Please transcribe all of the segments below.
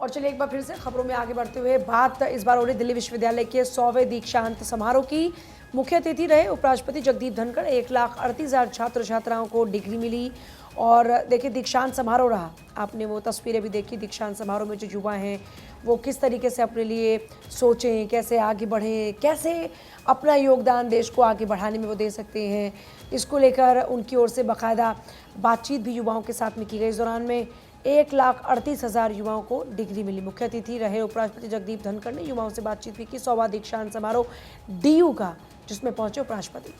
और चलिए एक बार फिर से खबरों में आगे बढ़ते हुए बात इस बार हो रही दिल्ली विश्वविद्यालय के 100वें दीक्षांत समारोह की। मुख्य अतिथि रहे उपराष्ट्रपति जगदीप धनखड़। 1,38,000 छात्र छात्राओं को डिग्री मिली। और देखिए दीक्षांत समारोह रहा, आपने वो तस्वीरें भी देखी। दीक्षांत समारोह में जो युवा हैं वो किस तरीके से अपने लिए सोचें, कैसे आगे बढ़ें, कैसे अपना योगदान देश को आगे बढ़ाने में वो दे सकते हैं, इसको लेकर उनकी ओर से बाकायदा बातचीत भी युवाओं के साथ में की गई। इस दौरान में 1,38,000 युवाओं को डिग्री मिली। मुख्य अतिथि रहे उपराष्ट्रपति जगदीप धनखड़ ने युवाओं से बातचीत भी की। 100वां दीक्षांत समारोह डीयू का, जिसमें पहुंचे उपराष्ट्रपति।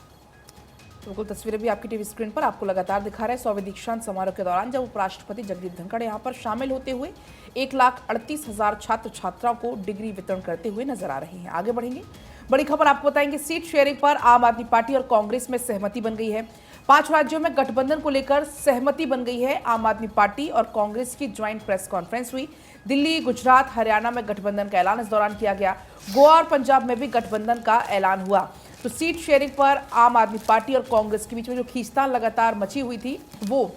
बिल्कुल, तस्वीरें भी आपकी टीवी स्क्रीन पर आपको लगातार दिखा रहे हैं। 100वें दीक्षांत समारोह के दौरान जब उपराष्ट्रपति जगदीप धनखड़ यहाँ पर शामिल होते हुए 1,38,000 छात्र छात्राओं को डिग्री वितरण करते हुए नजर आ रहे हैं। आगे बढ़ेंगे, बड़ी खबर आपको बताएंगे। सीट शेयरिंग पर आम आदमी पार्टी और कांग्रेस में सहमति बन गई है। 5 राज्यों में गठबंधन को लेकर सहमति बन गई है। आम आदमी पार्टी और कांग्रेस की ज्वाइंट प्रेस कॉन्फ्रेंस हुई। दिल्ली, गुजरात, हरियाणा में गठबंधन का ऐलान इस दौरान किया गया। गोवा और पंजाब में भी गठबंधन का ऐलान हुआ। तो सीट शेयरिंग पर आम आदमी पार्टी और कांग्रेस के बीच में जो खींचतान लगातार मची हुई थी वो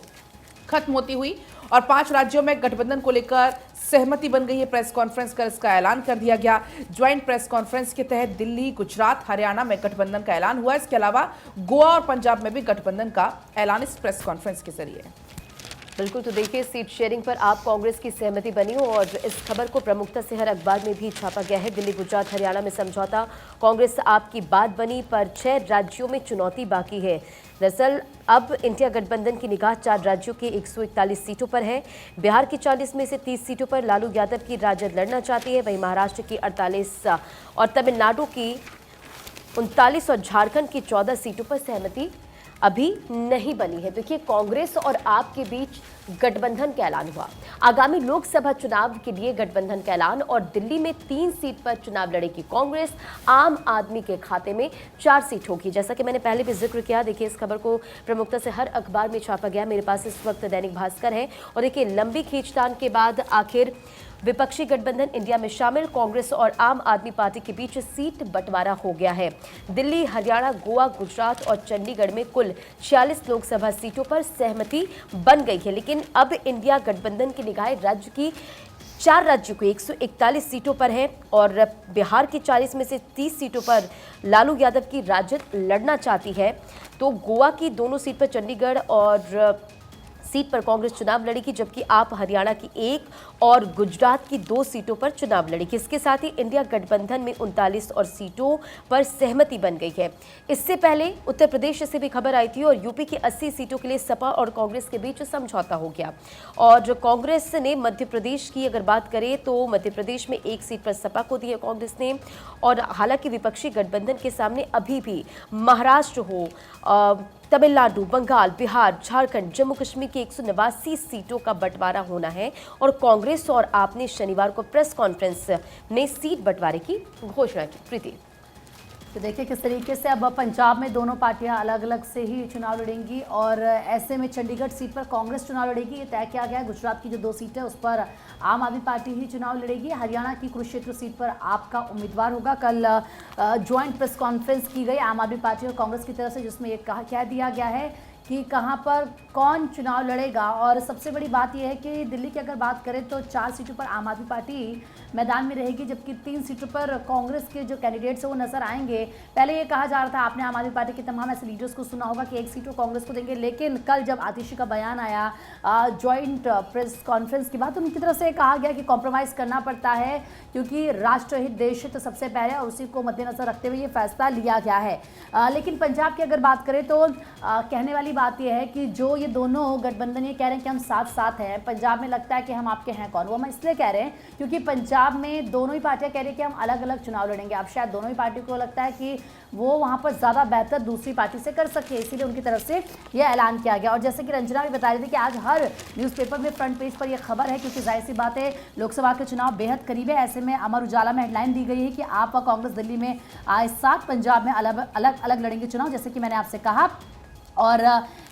खत्म होती हुई और 5 राज्यों में गठबंधन को लेकर सहमति बन गई है। प्रेस कॉन्फ्रेंस कर इसका ऐलान कर दिया गया। ज्वाइंट प्रेस कॉन्फ्रेंस के तहत दिल्ली, गुजरात, हरियाणा में गठबंधन का ऐलान हुआ। इसके अलावा गोवा और पंजाब में भी गठबंधन का ऐलान इस प्रेस कॉन्फ्रेंस के जरिए। बिल्कुल, तो देखिए सीट शेयरिंग पर आप कांग्रेस की सहमति बनी हो और इस खबर को प्रमुखता से हर अखबार में भी छापा गया है। दिल्ली, गुजरात, हरियाणा में समझौता, कांग्रेस आपकी बात बनी, पर 6 राज्यों में चुनौती बाकी है। दरअसल अब इंडिया गठबंधन की निगाह 4 राज्यों की 141 सीटों पर है। बिहार की 40 में से 30 सीटों पर लालू यादव की राजद लड़ना चाहती है। वहीं महाराष्ट्र की 48 और तमिलनाडु की 39 और झारखंड की 14 सीटों पर सहमति अभी नहीं बनी है। देखिए कांग्रेस और आप के बीच गठबंधन का ऐलान हुआ। आगामी लोकसभा चुनाव के लिए गठबंधन का ऐलान और दिल्ली में 3 सीट पर चुनाव लड़ेगी कांग्रेस। आम आदमी के खाते में 4 सीट होगी। जैसा कि मैंने पहले भी जिक्र किया, देखिए इस खबर को प्रमुखता से हर अखबार में छापा गया। मेरे पास इस वक्त दैनिक भास्कर है और देखिए लंबी खींचतान के बाद आखिर विपक्षी गठबंधन इंडिया में शामिल कांग्रेस और आम आदमी पार्टी के बीच सीट बंटवारा हो गया है। दिल्ली, हरियाणा, गोवा, गुजरात और चंडीगढ़ में कुल 46 लोकसभा सीटों पर सहमति बन गई है। लेकिन अब इंडिया गठबंधन की निगाहें राज्य की 4 राज्यों को 141 सीटों पर है और बिहार की 40 में से 30 सीटों पर लालू यादव की राजद लड़ना चाहती है। तो गोवा की दोनों सीट पर चंडीगढ़ और सीट पर कांग्रेस चुनाव लड़ेगी, जबकि आप हरियाणा की 1 और गुजरात की 2 सीटों पर चुनाव लड़ेगी। इसके साथ ही इंडिया गठबंधन में 39 और सीटों पर सहमति बन गई है। इससे पहले उत्तर प्रदेश से भी खबर आई थी और यूपी की 80 सीटों के लिए सपा और कांग्रेस के बीच समझौता हो गया। और कांग्रेस ने मध्य प्रदेश की अगर बात करें तो मध्य प्रदेश में 1 सीट पर सपा को दी है कांग्रेस ने। और हालांकि विपक्षी गठबंधन के सामने अभी भी महाराष्ट्र हो, तमिलनाडु, बंगाल, बिहार, झारखंड, जम्मू कश्मीर की 189 सीटों का बंटवारा होना है और कांग्रेस और आप ने शनिवार को प्रेस कॉन्फ्रेंस में सीट बंटवारे की घोषणा की। प्रीति, तो देखिए किस तरीके से अब पंजाब में दोनों पार्टियां अलग अलग से ही चुनाव लड़ेंगी और ऐसे में चंडीगढ़ सीट पर कांग्रेस चुनाव लड़ेगी, ये तय किया गया है। गुजरात की जो 2 सीटें उस पर आम आदमी पार्टी ही चुनाव लड़ेगी। हरियाणा की कुरुक्षेत्र सीट पर आपका उम्मीदवार होगा। कल ज्वाइंट प्रेस कॉन्फ्रेंस की गई आम आदमी पार्टी और कांग्रेस की तरफ से, जिसमें ये कह दिया गया है कि कहां पर कौन चुनाव लड़ेगा। और सबसे बड़ी बात यह है कि दिल्ली की अगर बात करें तो 4 सीटों पर आम आदमी पार्टी मैदान में रहेगी, जबकि 3 सीटों पर कांग्रेस के जो कैंडिडेट्स हैं वो नजर आएंगे। पहले ये कहा जा रहा था, आपने आम आदमी पार्टी के तमाम ऐसे लीडर्स को सुना होगा कि 1 सीट वो कांग्रेस को देंगे, लेकिन कल जब आतिशी का बयान आया ज्वाइंट प्रेस कॉन्फ्रेंस के बाद, तो उनकी तरफ से कहा गया कि कॉम्प्रोमाइज़ करना पड़ता है क्योंकि राष्ट्रहित, देश हित सबसे पहले और उसी को मद्देनजर रखते हुए ये फैसला लिया गया है। लेकिन पंजाब की अगर बात करें तो कहने वाली बात यह है कि जो ये दोनों गठबंधन ये कह रहे हैं कि हम साथ साथ हैं, पंजाब में लगता है कि हम आपके हैं कौन। वो हम इसलिए कह रहे हैं क्योंकि पंजाब में दोनों ही पार्टियां कह रही है कि हम अलग अलग चुनाव लड़ेंगे। अब शायद दोनों ही पार्टियों को लगता है कि वो वहां पर ज़्यादा बेहतर दूसरी पार्टी से कर सके, इसीलिए उनकी तरफ से यह ऐलान किया गया। और जैसे कि रंजना भी बता रही थी कि आज हर न्यूज़पेपर में फ्रंट पेज पर यह खबर है क्योंकि जाहिर सी बात है लोकसभा के चुनाव बेहद करीब है। ऐसे में अमर उजाला में हेडलाइन दी गई है कि आप और कांग्रेस दिल्ली में आए साथ, पंजाब में अलग अलग लड़ेंगे चुनाव, जैसे कि मैंने आपसे कहा। और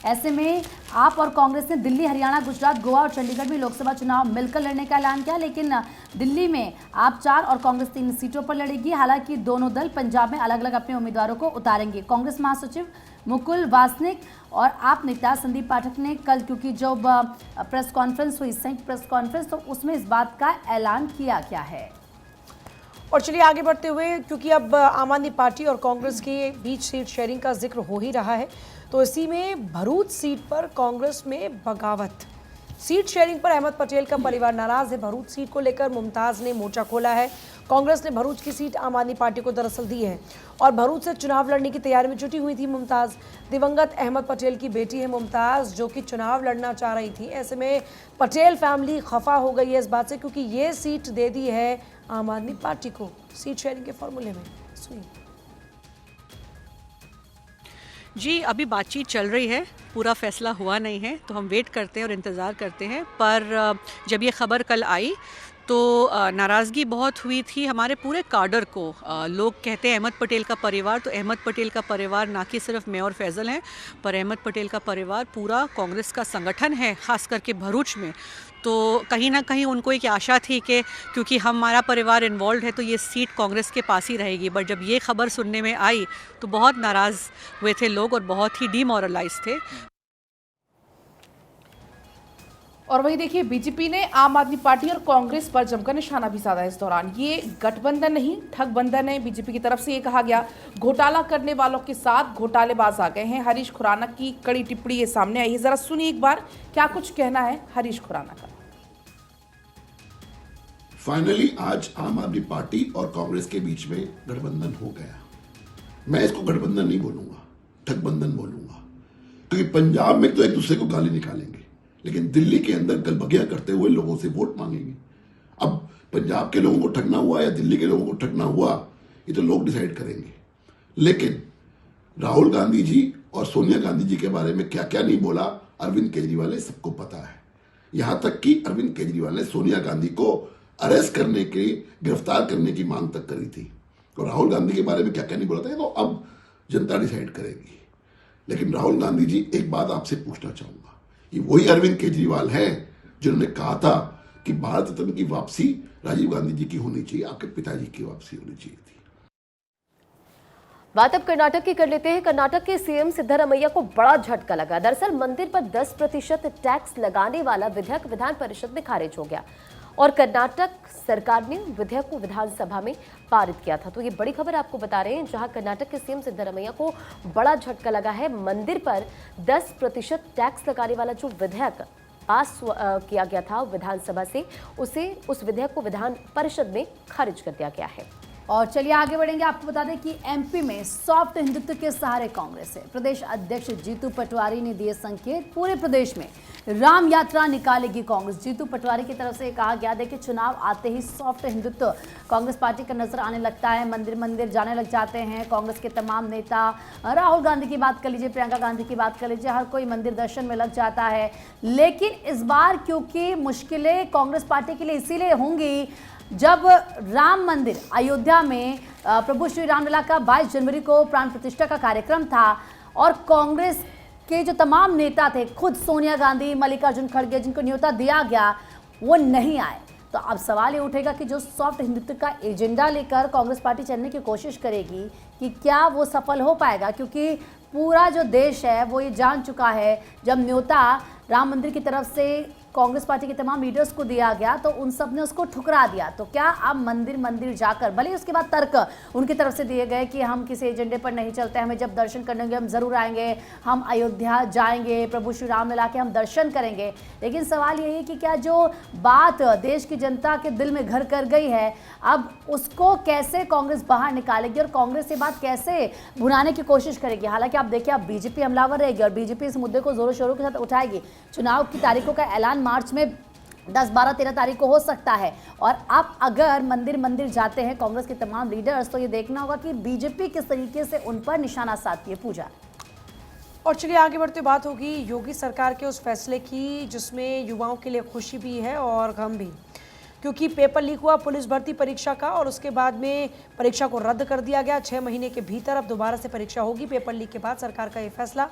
ऐसे में आप और कांग्रेस ने दिल्ली, हरियाणा, गुजरात, गोवा और चंडीगढ़ में लोकसभा चुनाव मिलकर लड़ने का ऐलान किया, लेकिन दिल्ली में आप 4 और कांग्रेस 3 सीटों पर लड़ेगी। हालांकि दोनों दल पंजाब में अलग अलग अपने उम्मीदवारों को उतारेंगे। कांग्रेस महासचिव मुकुल वासनिक और आप नेता संदीप पाठक ने कल, क्योंकि जब प्रेस कॉन्फ्रेंस हुई, संयुक्त प्रेस कॉन्फ्रेंस, तो उसमें इस बात का ऐलान किया गया है। और चलिए आगे बढ़ते हुए, क्योंकि अब आम आदमी पार्टी और कांग्रेस के बीच सीट शेयरिंग का जिक्र हो ही रहा है, तो इसी में भरूच सीट पर कांग्रेस में बगावत। सीट शेयरिंग पर अहमद पटेल का परिवार नाराज है। भरूच सीट को लेकर मुमताज ने मोर्चा खोला है। कांग्रेस ने भरूच की सीट आम आदमी पार्टी को दरअसल दी है और भरूच से चुनाव लड़ने की तैयारी में जुटी हुई थी मुमताज। दिवंगत अहमद पटेल की बेटी है मुमताज, जो कि चुनाव लड़ना चाह रही थी। ऐसे में पटेल फैमिली खफा हो गई है इस बात से, क्योंकि ये सीट दे दी है आम आदमी पार्टी को सीट शेयरिंग के फॉर्मूले में। सुनिए जी, अभी बातचीत चल रही है, पूरा फैसला हुआ नहीं है, तो हम वेट करते हैं और इंतज़ार करते हैं। पर जब ये खबर कल आई तो नाराज़गी बहुत हुई थी हमारे पूरे काडर को। लोग कहते हैं अहमद पटेल का परिवार, तो अहमद पटेल का परिवार ना कि सिर्फ मैं और फैज़ल हैं, पर अहमद पटेल का परिवार पूरा कांग्रेस का संगठन है, ख़ास करके भरूच में। तो कहीं ना कहीं उनको एक आशा थी कि क्योंकि हमारा परिवार इन्वॉल्व है तो ये सीट कांग्रेस के पास ही रहेगी। बट जब ये खबर सुनने में आई तो बहुत नाराज़ हुए थे लोग और बहुत ही डीमोरलाइज थे। और वहीं देखिए, बीजेपी ने आम आदमी पार्टी और कांग्रेस पर जमकर निशाना भी साधा इस दौरान। ये गठबंधन नहीं, ठगबंधन है। बीजेपी की तरफ से ये कहा गया, घोटाला करने वालों के साथ घोटालेबाज आ गए हैं। हरीश खुराना की कड़ी टिप्पणी ये सामने आई है। जरा सुनिए एक बार क्या कुछ कहना है हरीश खुराना का। फाइनली आज आम आदमी पार्टी और कांग्रेस के बीच में गठबंधन हो गया। मैं इसको गठबंधन नहीं बोलूंगा, ठगबंधन बोलूंगा, क्योंकि पंजाब में तो एक दूसरे को गाली निकालेंगे, लेकिन दिल्ली के अंदर गलबगियां करते हुए लोगों से वोट मांगेंगे। अब पंजाब के लोगों को ठगना हुआ या दिल्ली के लोगों को ठगना हुआ, ये तो लोग डिसाइड करेंगे। लेकिन राहुल गांधी जी और सोनिया गांधी जी के बारे में क्या क्या नहीं बोला अरविंद केजरीवाल ने, सबको पता है। यहां तक कि अरविंद केजरीवाल ने सोनिया गांधी को अरेस्ट करने के, गिरफ्तार करने की मांग तक करी थी। और राहुल गांधी के बारे में क्या क्या नहीं बोला था, तो अब जनता डिसाइड करेगी। लेकिन राहुल गांधी जी, एक बात आपसे पूछना चाहूंगा, ये वही अरविंद केजरीवाल हैं जिन्होंने कहा था कि भारत रत्न की वापसी राजीव गांधी जी की होनी चाहिए, आपके पिताजी की वापसी होनी चाहिए थी। बात अब कर्नाटक की कर लेते हैं। कर्नाटक के सीएम सिद्धरामैया को बड़ा झटका लगा। दरअसल मंदिर पर 10% टैक्स लगाने वाला विधेयक विधान परिषद में खारिज हो गया और कर्नाटक सरकार ने विधेयक को विधानसभा में पारित किया था। तो ये बड़ी खबर आपको बता रहे हैं, जहां कर्नाटक के सीएम सिद्धरामैया को बड़ा झटका लगा है। मंदिर पर 10% टैक्स लगाने वाला जो विधेयक पास किया गया था विधानसभा से, उस विधेयक को विधान परिषद में खारिज कर दिया गया है। और चलिए आगे बढ़ेंगे। आपको बता दें कि एमपी में सॉफ्ट हिंदुत्व के सहारे कांग्रेस है। प्रदेश अध्यक्ष जीतू पटवारी ने दिए संकेत, पूरे प्रदेश में राम यात्रा निकालेगी कांग्रेस। जीतू पटवारी की तरफ से कहा गया देखिए, चुनाव आते ही सॉफ्ट हिंदुत्व कांग्रेस पार्टी का नजर आने लगता है। मंदिर मंदिर जाने लग जाते हैं कांग्रेस के तमाम नेता। राहुल गांधी की बात कर लीजिए, प्रियंका गांधी की बात कर लीजिए, हर कोई मंदिर दर्शन में लग जाता है। लेकिन इस बार क्योंकि मुश्किलें कांग्रेस पार्टी के लिए इसीलिए होंगी, जब राम मंदिर अयोध्या में प्रभु श्री रामलला का 22 जनवरी को प्राण प्रतिष्ठा का कार्यक्रम था और कांग्रेस के जो तमाम नेता थे, खुद सोनिया गांधी, मल्लिकार्जुन खड़गे, जिनको न्योता दिया गया, वो नहीं आए। तो अब सवाल ये उठेगा कि जो सॉफ्ट हिंदुत्व का एजेंडा लेकर कांग्रेस पार्टी चलने की कोशिश करेगी कि क्या वो सफल हो पाएगा, क्योंकि पूरा जो देश है वो ये जान चुका है, जब न्योता राम मंदिर की तरफ से कांग्रेस पार्टी के तमाम लीडर्स को दिया गया तो उन सब ने उसको ठुकरा दिया। तो क्या अब मंदिर मंदिर जाकर, भले ही उसके बाद तर्क उनकी तरफ से दिए गए कि हम किसी एजेंडे पर नहीं चलते, हमें जब दर्शन करने होंगे हम जरूर आएंगे, हम अयोध्या जाएंगे, प्रभु श्री रामलला के हम दर्शन करेंगे, लेकिन सवाल यही है कि क्या जो बात देश की जनता के दिल में घर कर गई है, अब उसको कैसे कांग्रेस बाहर निकालेगी और कांग्रेस ये बात कैसे भुनाने की कोशिश करेगी। हालांकि आप देखिए, अब बीजेपी हमलावर रहेगी और बीजेपी इस मुद्दे को जोरों शोरों के साथ उठाएगी। चुनाव की तारीखों का ऐलान मार्च में 10, 12, 13 तारीख को हो सकता है। और अब अगर मंदिर मंदिर जाते हैं कांग्रेस के तमाम लीडर्स, तो ये देखना होगा कि बीजेपी किस तरीके से उन पर निशाना साधती है। पूजा, और चलिए आगे बढ़ते बात होगी योगी सरकार के उस फैसले की जिसमें युवाओं के लिए खुशी भी है और गम भी, क्योंकि पेपर लीक हुआ पुलिस भर्ती परीक्षा का और उसके बाद में परीक्षा को रद्द कर दिया गया। 6 महीने के भीतर अब दोबारा से परीक्षा होगी। पेपर लीक के बाद सरकार का ये फैसला,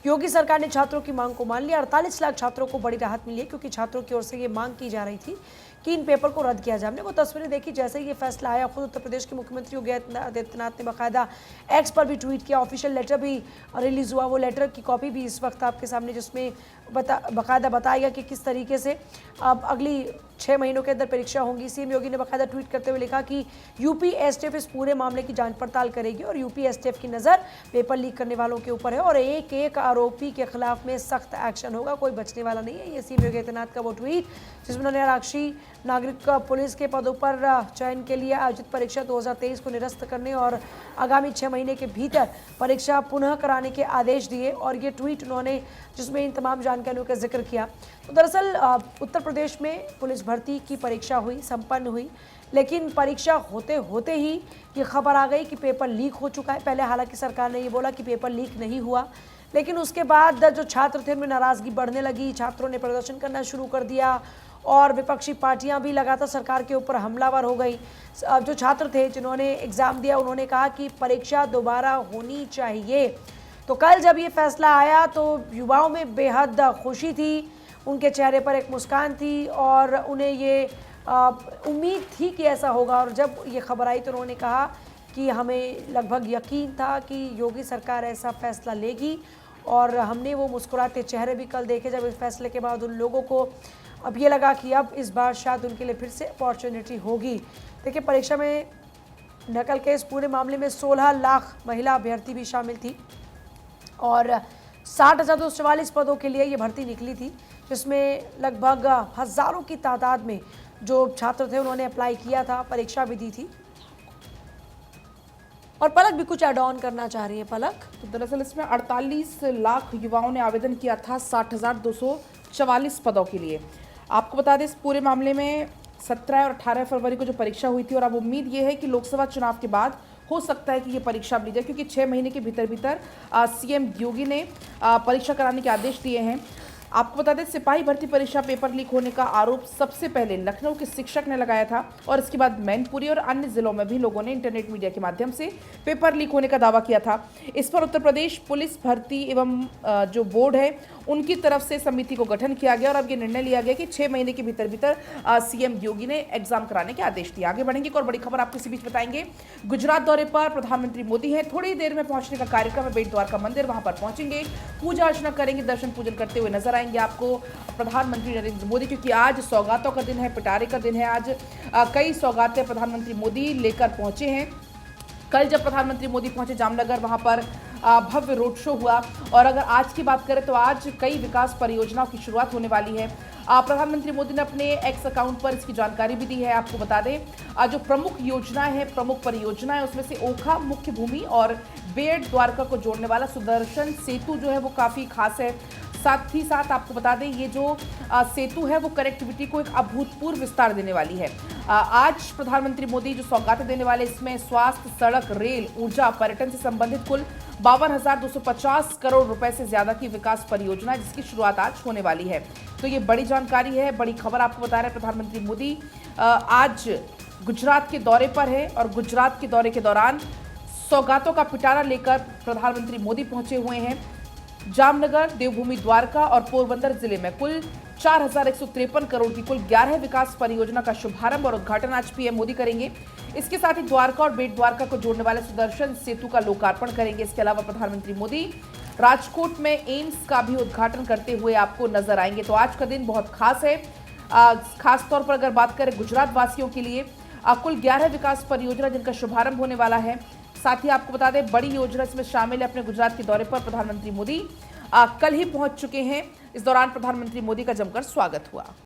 योगी सरकार ने छात्रों की मांग को मान लिया। 48 लाख छात्रों को बड़ी राहत मिली है, क्योंकि छात्रों की ओर से ये मांग की जा रही थी कि इन पेपर को रद्द किया जाए। हमने वो तस्वीरें देखी जैसे ही ये फैसला आया, खुद उत्तर प्रदेश के मुख्यमंत्री योगी आदित्यनाथ ने बाकायदा एक्स पर भी ट्वीट किया, ऑफिशियल लेटर भी रिलीज़ हुआ, वो लेटर की कॉपी भी इस वक्त आपके सामने, जिसमें बाकायदा बताया गया कि किस तरीके से अब अगली 6 महीनों के अंदर परीक्षा होंगी। सीएम योगी ने बाकायदा ट्वीट करते हुए लिखा कि यूपी एसटीएफ इस पूरे मामले की जांच पड़ताल करेगी और यूपी एसटीएफ की नज़र पेपर लीक करने वालों के ऊपर है और एक एक आरोपी के खिलाफ में सख्त एक्शन होगा, कोई बचने वाला नहीं है। ये सीएम योगी आदित्यनाथ का वो ट्वीट जिसमें उन्होंने आरक्षी नागरिक पुलिस के पदों पर चयन के लिए आयोजित परीक्षा 2023 को निरस्त करने और आगामी 6 महीने के भीतर परीक्षा पुनः कराने के आदेश दिए। और ये ट्वीट उन्होंने जिसमें इन तमाम जानकारियों का जिक्र किया। तो दरअसल उत्तर प्रदेश में पुलिस भर्ती की परीक्षा हुई, संपन्न हुई, लेकिन परीक्षा होते होते ही ये खबर आ गई कि पेपर लीक हो चुका है। पहले हालांकि सरकार ने ये बोला कि पेपर लीक नहीं हुआ, लेकिन उसके बाद जो छात्र थे उनमें नाराज़गी बढ़ने लगी, छात्रों ने प्रदर्शन करना शुरू कर दिया और विपक्षी पार्टियां भी लगातार सरकार के ऊपर हमलावर हो गई। जो छात्र थे जिन्होंने एग्ज़ाम दिया उन्होंने कहा कि परीक्षा दोबारा होनी चाहिए। तो कल जब ये फैसला आया तो युवाओं में बेहद खुशी थी, उनके चेहरे पर एक मुस्कान थी और उन्हें ये उम्मीद थी कि ऐसा होगा। और जब ये खबर आई तो उन्होंने कहा कि हमें लगभग यकीन था कि योगी सरकार ऐसा फैसला लेगी और हमने वो मुस्कुराते चेहरे भी कल देखे जब इस फैसले के बाद उन लोगों को अब ये लगा कि अब इस बार शायद उनके लिए फिर से अपॉर्चुनिटी होगी। देखिए, परीक्षा में नकल के इस पूरे मामले में 16 लाख महिला अभ्यर्थी भी शामिल थी और 60,244 पदों के लिए ये भर्ती निकली थी, जिसमें लगभग हज़ारों की तादाद में जो छात्र थे उन्होंने अप्लाई किया था, परीक्षा भी दी थी। और पलक भी कुछ ऐड ऑन करना चाह रही है। पलक, तो दरअसल इसमें 48 लाख युवाओं ने आवेदन किया था 60,244 पदों के लिए। आपको बता दें इस पूरे मामले में 17 और 18 फरवरी को जो परीक्षा हुई थी और अब उम्मीद ये है कि लोकसभा चुनाव के बाद हो सकता है कि ये परीक्षा ली जाए, क्योंकि 6 महीने के भीतर सीएम योगी ने परीक्षा कराने के आदेश दिए हैं। आपको बता दें सिपाही भर्ती परीक्षा पेपर लीक होने का आरोप सबसे पहले लखनऊ के शिक्षक ने लगाया था और इसके बाद मैनपुरी और अन्य जिलों में भी लोगों ने इंटरनेट मीडिया के माध्यम से पेपर लीक होने का दावा किया था। इस पर उत्तर प्रदेश पुलिस भर्ती एवं जो बोर्ड है उनकी तरफ से समिति को गठन किया गया और अब ये निर्णय लिया गया कि 6 महीने के भीतर सीएम योगी ने एग्जाम कराने के आदेश दिए। आगे बढ़ेंगे, एक और बड़ी खबर आपको इसी बीच बताएंगे। गुजरात दौरे पर प्रधानमंत्री मोदी हैं, थोड़ी देर में पहुंचने का कार्यक्रम है बेट द्वारका मंदिर, वहां पर पहुंचेंगे, पूजा अर्चना करेंगे, दर्शन पूजन करते हुए नजर आएंगे आपको प्रधानमंत्री नरेंद्र मोदी, क्योंकि आज सौगातों का दिन है, पिटारे का दिन है। आज कई सौगातें प्रधानमंत्री मोदी लेकर पहुंचे हैं। कल जब प्रधानमंत्री मोदी पहुंचे जामनगर, वहां पर भव्य रोड शो हुआ और अगर आज की बात करें तो आज कई विकास परियोजनाओं की शुरुआत होने वाली है। प्रधानमंत्री मोदी ने अपने एक्स अकाउंट पर इसकी जानकारी भी दी है। आपको बता दें जो प्रमुख योजनाएं हैं, प्रमुख परियोजनाएं, उसमें से ओखा मुख्य भूमि और बेट द्वारका को जोड़ने वाला सुदर्शन सेतु जो है वो काफ़ी खास है। साथ ही साथ आपको बता दें ये जो सेतु है वो कनेक्टिविटी को एक अभूतपूर्व विस्तार देने वाली है। आज प्रधानमंत्री मोदी जो सौगातें देने वाले इसमें स्वास्थ्य, सड़क, रेल, ऊर्जा, पर्यटन से संबंधित कुल 52,250 करोड़ रुपए से ज्यादा की विकास परियोजना जिसकी शुरुआत आज होने वाली है। तो ये बड़ी जानकारी है, बड़ी खबर आपको बता रहे हैं। प्रधानमंत्री मोदी आज गुजरात के दौरे पर है और गुजरात के दौरे के दौरान सौगातों का पिटारा लेकर प्रधानमंत्री मोदी पहुंचे हुए हैं। जामनगर, देवभूमि द्वारका और पोरबंदर जिले में कुल 4,153 करोड़ की कुल 11 विकास परियोजना का शुभारंभ और उद्घाटन आज पीएम मोदी करेंगे। इसके साथ ही द्वारका और बेट द्वारका को जोड़ने वाले सुदर्शन सेतु का लोकार्पण करेंगे। इसके अलावा प्रधानमंत्री मोदी राजकोट में एम्स का भी उद्घाटन करते हुए आपको नजर आएंगे। तो आज का दिन बहुत खास है। खास तौर पर अगर बात करें गुजरात वासियों के लिए कुल 11 विकास परियोजना जिनका शुभारंभ होने वाला है। साथ ही आपको बता दें बड़ी योजना इसमें शामिल है। अपने गुजरात के दौरे पर प्रधानमंत्री मोदी कल ही पहुंच चुके हैं। इस दौरान प्रधानमंत्री मोदी का जमकर स्वागत हुआ।